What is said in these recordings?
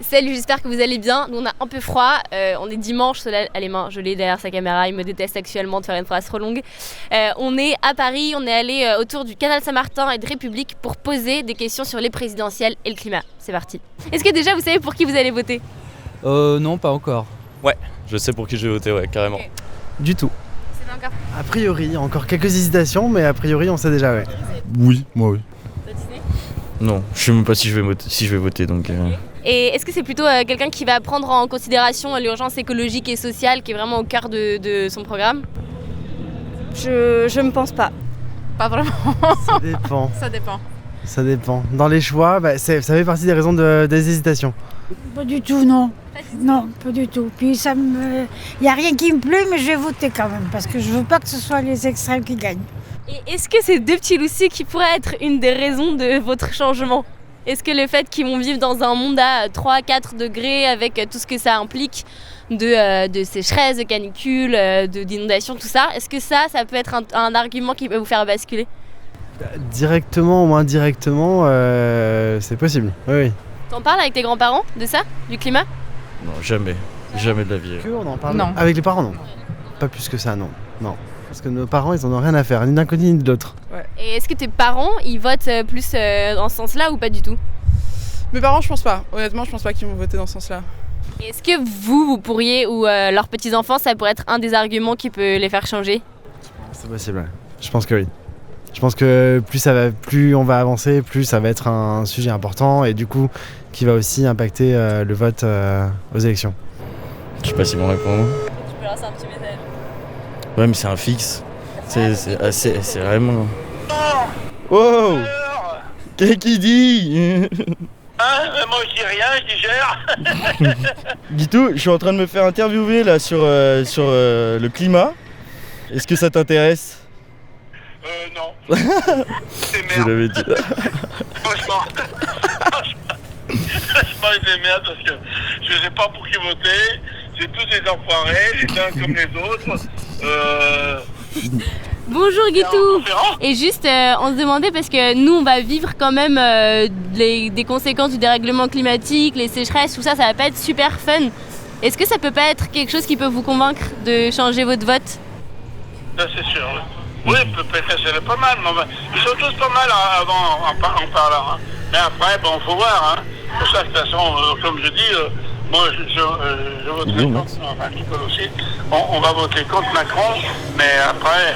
Salut, j'espère que vous allez bien. Nous on a un peu froid, on est dimanche, Solal a les mains gelées derrière sa caméra, il me déteste actuellement de faire une phrase trop longue. On est à Paris, on est allé autour du canal Saint-Martin et de République pour poser des questions sur les présidentielles et le climat. C'est parti. Est-ce que déjà vous savez pour qui vous allez voter ? Non, pas encore. Ouais, je sais pour qui je vais voter, ouais, carrément. Ok. Du tout. C'est pas encore. A priori, encore quelques hésitations, mais a priori, on sait déjà, ouais. Oui, moi oui. T'as Disney ? Non, je sais même pas si je vais voter donc. Et est-ce que c'est plutôt quelqu'un qui va prendre en considération l'urgence écologique et sociale qui est vraiment au cœur de son programme ? Je ne pense pas. Pas vraiment. Ça dépend. Ça dépend. Ça dépend. Dans les choix, ça fait partie des raisons des hésitations. Pas du tout, non. Non, pas du tout. Puis il n'y a rien qui me plaît, mais je vais voter quand même, parce que je veux pas que ce soit les extrêmes qui gagnent. Et est-ce que c'est deux petits loucis qui pourraient être une des raisons de votre changement ? Est-ce que le fait qu'ils vont vivre dans un monde à 3-4 degrés avec tout ce que ça implique de sécheresse, de canicule, d'inondation, tout ça, est-ce que ça peut être un argument qui peut vous faire basculer ? Directement ou indirectement, c'est possible. Oui. T'en parles avec tes grands-parents de ça, du climat ? Non, jamais. Jamais de la vie. Que on en parle Non. avec les parents, non. Pas plus que ça, non. Non. Parce que nos parents, ils en ont rien à faire, ni d'un côté ni de l'autre. Et est-ce que tes parents, ils votent plus dans ce sens-là ou pas du tout ? Mes parents, je pense pas. Honnêtement, je pense pas qu'ils vont voter dans ce sens-là. Et est-ce que vous pourriez, ou leurs petits-enfants, ça pourrait être un des arguments qui peut les faire changer ? C'est possible, ouais. Je pense que oui. Je pense que plus on va avancer, plus ça va être un sujet important et du coup, qui va aussi impacter le vote aux élections. Je sais pas s'ils vont répondre. Tu peux lancer un petit message. Ouais, mais c'est un fixe. C'est vraiment. Wow! Qu'est-ce qu'il dit? Moi je dis rien, je digère. Guitou, je suis en train de me faire interviewer là sur le climat. Est-ce que ça t'intéresse? Non. C'est Je merde. l'avais dit. Franchement. Franchement, c'est merde parce que je sais pas pour qui voter. C'est tous des enfoirés, les uns comme les autres. Bonjour Guitou. Conférence. Et juste, on se demandait parce que nous, on va vivre quand même des conséquences du dérèglement climatique, les sécheresses, tout ça, ça va pas être super fun. Est-ce que ça peut pas être quelque chose qui peut vous convaincre de changer votre vote ? Ça, c'est sûr. Oui, peut-être c'est pas mal. Mais ils sont tous pas mal avant en parlant. Hein. Mais après, bon, faut voir. Hein. Pour ça, de toute façon, comme je dis, moi, je voterai contre. Enfin, Nicole aussi. On va voter contre Macron, mais après,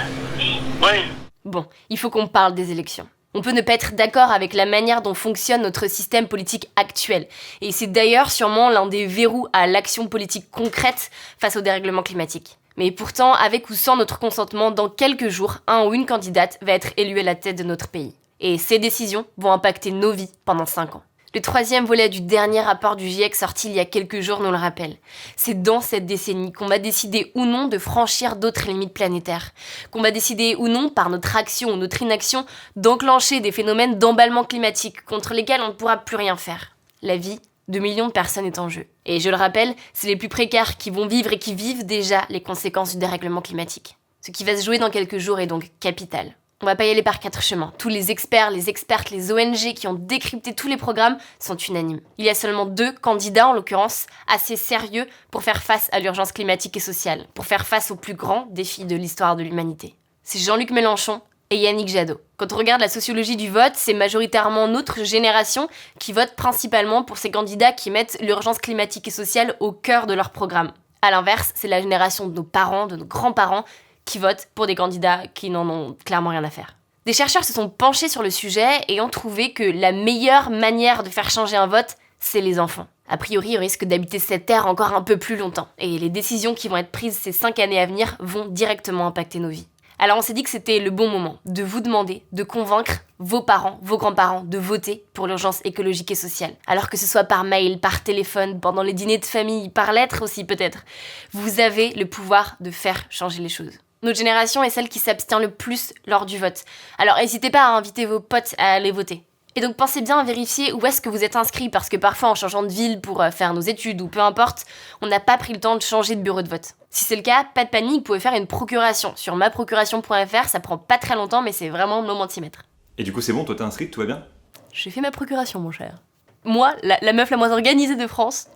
oui. Bon, il faut qu'on parle des élections. On peut ne pas être d'accord avec la manière dont fonctionne notre système politique actuel. Et c'est d'ailleurs sûrement l'un des verrous à l'action politique concrète face au dérèglement climatique. Mais pourtant, avec ou sans notre consentement, dans quelques jours, un ou une candidate va être élue à la tête de notre pays. Et ces décisions vont impacter nos vies pendant 5 ans. Le 3e volet du dernier rapport du GIEC sorti il y a quelques jours nous le rappelle. C'est dans cette décennie qu'on va décider ou non de franchir d'autres limites planétaires. Qu'on va décider ou non, par notre action ou notre inaction, d'enclencher des phénomènes d'emballement climatique contre lesquels on ne pourra plus rien faire. La vie de millions de personnes est en jeu. Et je le rappelle, c'est les plus précaires qui vont vivre et qui vivent déjà les conséquences du dérèglement climatique. Ce qui va se jouer dans quelques jours est donc capital. On va pas y aller par 4 chemins. Tous les experts, les expertes, les ONG qui ont décrypté tous les programmes sont unanimes. Il y a seulement 2 candidats, en l'occurrence, assez sérieux pour faire face à l'urgence climatique et sociale, pour faire face aux plus grands défis de l'histoire de l'humanité. C'est Jean-Luc Mélenchon et Yannick Jadot. Quand on regarde la sociologie du vote, c'est majoritairement notre génération qui vote principalement pour ces candidats qui mettent l'urgence climatique et sociale au cœur de leur programme. À l'inverse, c'est la génération de nos parents, de nos grands-parents, qui votent pour des candidats qui n'en ont clairement rien à faire. Des chercheurs se sont penchés sur le sujet et ont trouvé que la meilleure manière de faire changer un vote, c'est les enfants. A priori, ils risquent d'habiter cette terre encore un peu plus longtemps. Et les décisions qui vont être prises ces 5 années à venir vont directement impacter nos vies. Alors on s'est dit que c'était le bon moment de vous demander de convaincre vos parents, vos grands-parents de voter pour l'urgence écologique et sociale. Alors que ce soit par mail, par téléphone, pendant les dîners de famille, par lettre aussi peut-être. Vous avez le pouvoir de faire changer les choses. Notre génération est celle qui s'abstient le plus lors du vote. Alors n'hésitez pas à inviter vos potes à aller voter. Et donc pensez bien à vérifier où est-ce que vous êtes inscrit, parce que parfois en changeant de ville pour faire nos études ou peu importe, on n'a pas pris le temps de changer de bureau de vote. Si c'est le cas, pas de panique, vous pouvez faire une procuration sur maprocuration.fr, ça prend pas très longtemps mais c'est vraiment le moment de s'y mettre. Et du coup c'est bon, toi t'es inscrite, tout va bien? J'ai fait ma procuration mon cher. Moi, la meuf la moins organisée de France,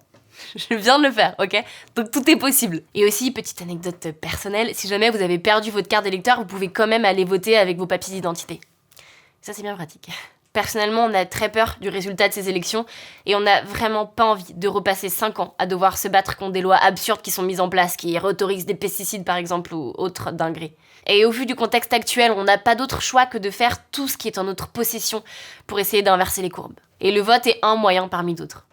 je viens de le faire, ok? Donc tout est possible. Et aussi, petite anecdote personnelle, si jamais vous avez perdu votre carte d'électeur, vous pouvez quand même aller voter avec vos papiers d'identité. Ça, c'est bien pratique. Personnellement, on a très peur du résultat de ces élections et on n'a vraiment pas envie de repasser 5 ans à devoir se battre contre des lois absurdes qui sont mises en place, qui autorisent des pesticides par exemple ou autres dingueries. Et au vu du contexte actuel, on n'a pas d'autre choix que de faire tout ce qui est en notre possession pour essayer d'inverser les courbes. Et le vote est un moyen parmi d'autres.